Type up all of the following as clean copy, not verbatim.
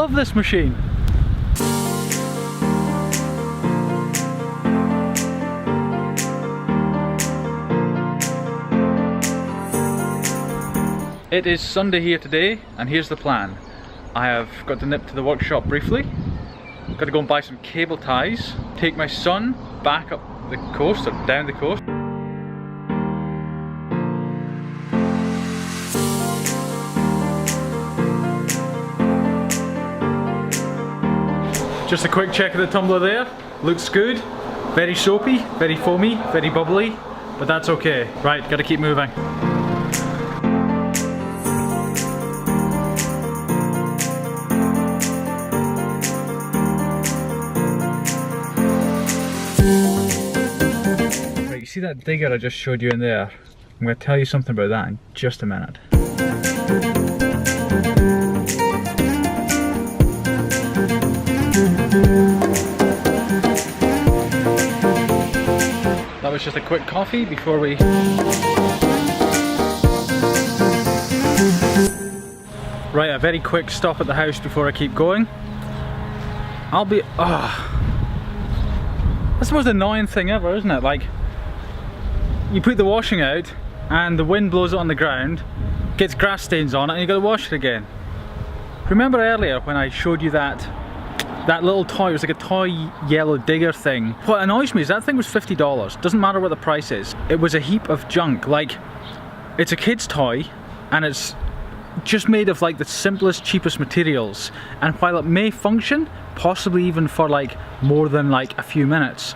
love this machine. It is Sunday here today, and here's the plan. I have got to nip to the workshop briefly. Got to go and buy some cable ties, take my son back up the coast, or down the coast. Just a quick check of the tumbler there. Looks good. Very soapy, very foamy, very bubbly, but that's okay. Right, gotta keep moving. You see that digger I just showed you in there? I'm going to tell you something about that in just a minute. That was just a quick coffee before we... Right, a very quick stop at the house before I keep going. That's the most annoying thing ever, isn't it? Like, you put the washing out and the wind blows it on the ground, gets grass stains on it, and you gotta wash it again. Remember earlier when I showed you that little toy? It was like a toy yellow digger thing. What annoys me is that thing was $50. Doesn't matter what the price is. It was a heap of junk. Like, it's a kid's toy and it's just made of like the simplest, cheapest materials, and while it may function possibly even for like more than like a few minutes,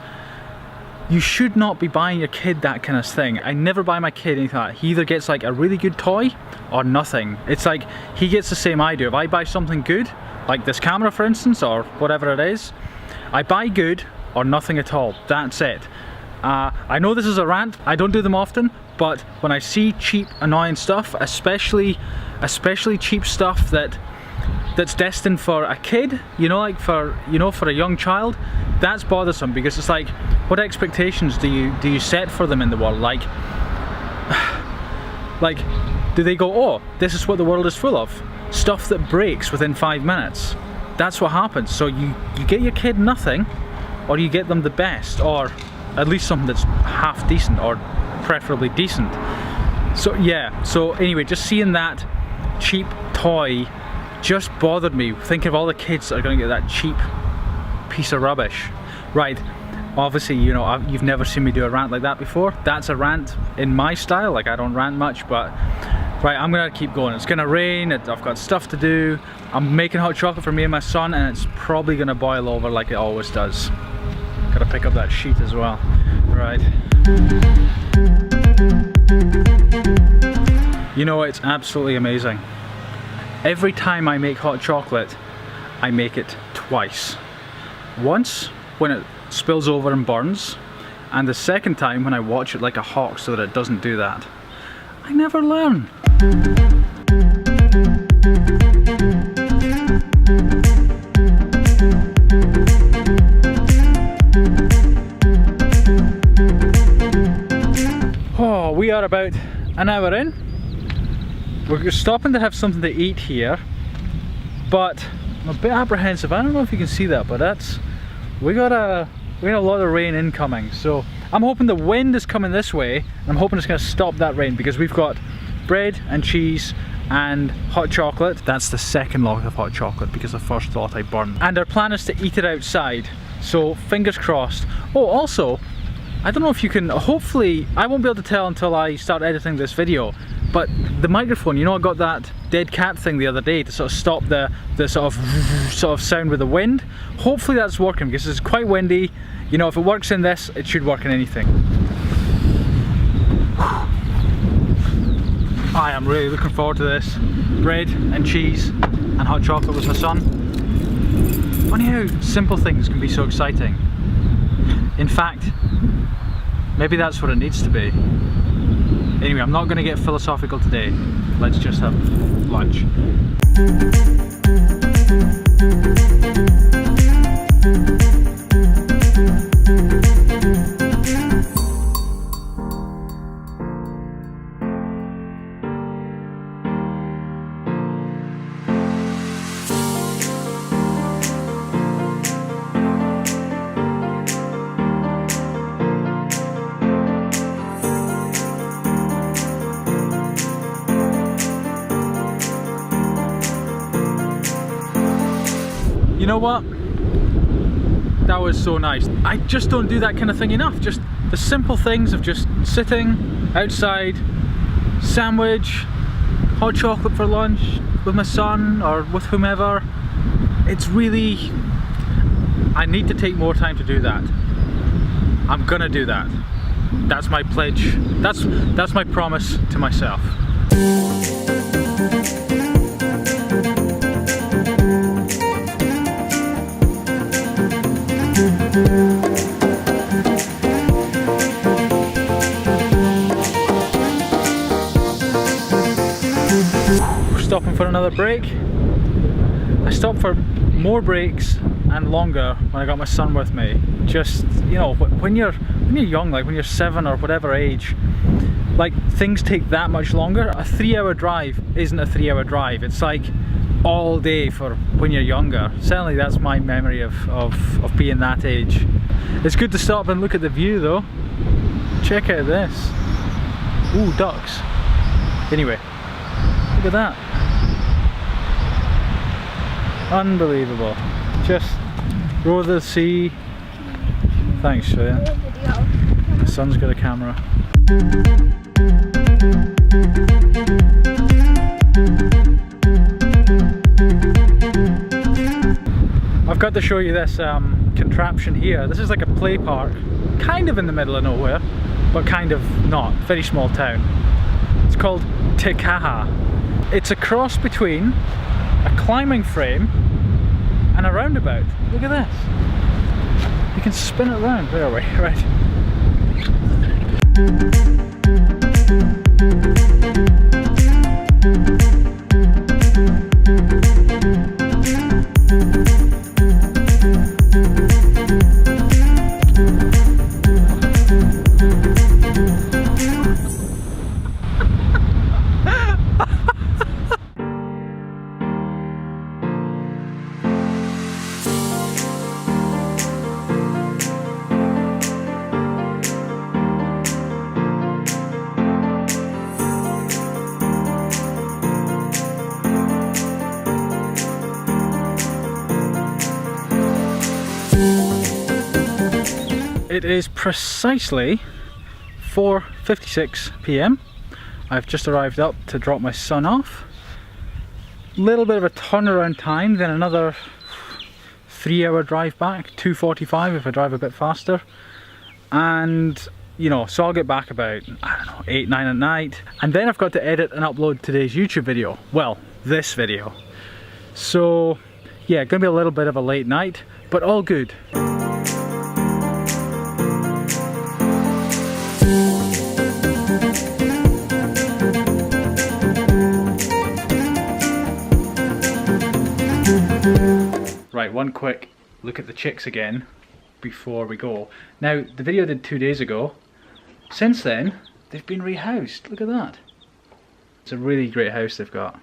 you should not be buying your kid that kind of thing. I never buy my kid anything like that. He either gets like a really good toy or nothing. It's like he gets the same I do. If I buy something good, like this camera for instance, or whatever it is, I buy good or nothing at all. That's it. I know this is a rant, I don't do them often, but when I see cheap, annoying stuff, especially cheap stuff that's destined for a kid, you know, like for a young child, that's bothersome, because it's like, what expectations do you set for them in the world? Like do they go, oh, this is what the world is full of, stuff that breaks within 5 minutes? That's what happens. So you get your kid nothing, or you get them the best, or at least something that's half decent, or preferably decent. So yeah, so anyway, just seeing that cheap toy just bothered me, thinking of all the kids that are going to get that cheap piece of rubbish. Right, obviously, you know, you've never seen me do a rant like that before. That's a rant in my style. Like, I don't rant much, but right, I'm gonna keep going. It's gonna rain, I've got stuff to do, I'm making hot chocolate for me and my son, and it's probably gonna boil over like it always does. Gotta pick up that sheet as well. Right. You know, it's absolutely amazing. Every time I make hot chocolate, I make it twice. Once when it spills over and burns, and the second time when I watch it like a hawk so that it doesn't do that. I never learn. Oh, we are about an hour in. We're stopping to have something to eat here, but I'm a bit apprehensive. I don't know if you can see that, but we got a lot of rain incoming. So I'm hoping the wind is coming this way, and I'm hoping it's going to stop that rain, because we've got bread and cheese and hot chocolate. That's the second lot of hot chocolate, because the first lot I burned. And our plan is to eat it outside, so fingers crossed. Oh, also, I don't know if you can, hopefully, I won't be able to tell until I start editing this video, but the microphone, you know, I got that dead cat thing the other day to sort of stop the sort of sound with the wind. Hopefully that's working, because it's quite windy. You know, if it works in this, it should work in anything. I am really looking forward to this. Bread and cheese and hot chocolate with my son. Funny how simple things can be so exciting. In fact, maybe that's what it needs to be. Anyway, I'm not going to get philosophical today. Let's just have lunch. You know what? That was so nice. I just don't do that kind of thing enough. Just the simple things of just sitting outside, sandwich, hot chocolate for lunch with my son or with whomever. It's really, I need to take more time to do that. I'm gonna do that. That's my pledge. That's my promise to myself. We're stopping for another break. I stopped for more breaks and longer when I got my son with me. Just, you know, when you're young, like when you're 7 or whatever age, like things take that much longer. A 3-hour drive isn't a 3-hour drive. It's like all day for when you're younger. Certainly that's my memory of being that age. It's good to stop and look at the view though. Check out this. Ooh, ducks. Anyway, look at that. Unbelievable. Just roar the sea. Thanks, Shreya. My son's got a camera. I've got to show you this contraption here. This is like a play park, kind of in the middle of nowhere, but kind of not. Very small town. It's called Tease. It's a cross between a climbing frame and a roundabout. Look at this. You can spin it around. Where are we? Right. It is precisely 4:56 p.m. I've just arrived up to drop my son off. Little bit of a turnaround time, then another 3-hour drive back, 2:45 if I drive a bit faster. And you know, so I'll get back about, I don't know, 8, 9 at night. And then I've got to edit and upload today's YouTube video. Well, this video. So yeah, gonna be a little bit of a late night, but all good. Right, one quick look at the chicks again before we go. Now, the video I did 2 days ago. Since then, they've been rehoused. Look at that. It's a really great house they've got.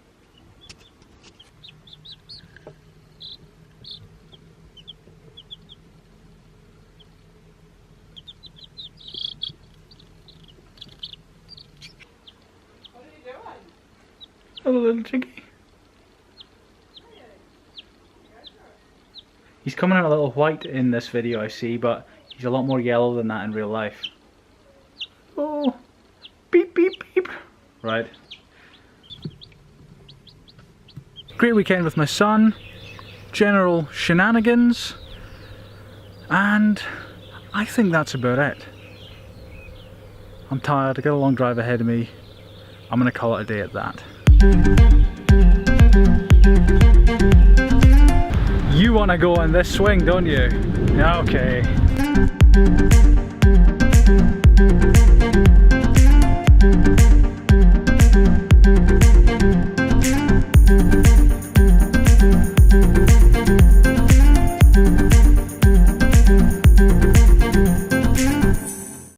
What are you doing? Hello, little chickie. He's coming out a little white in this video, I see, but he's a lot more yellow than that in real life. Oh, beep, beep, beep. Right. Great weekend with my son, general shenanigans, and I think that's about it. I'm tired, I got a long drive ahead of me. I'm gonna call it a day at that. You want to go on this swing, don't you? Okay.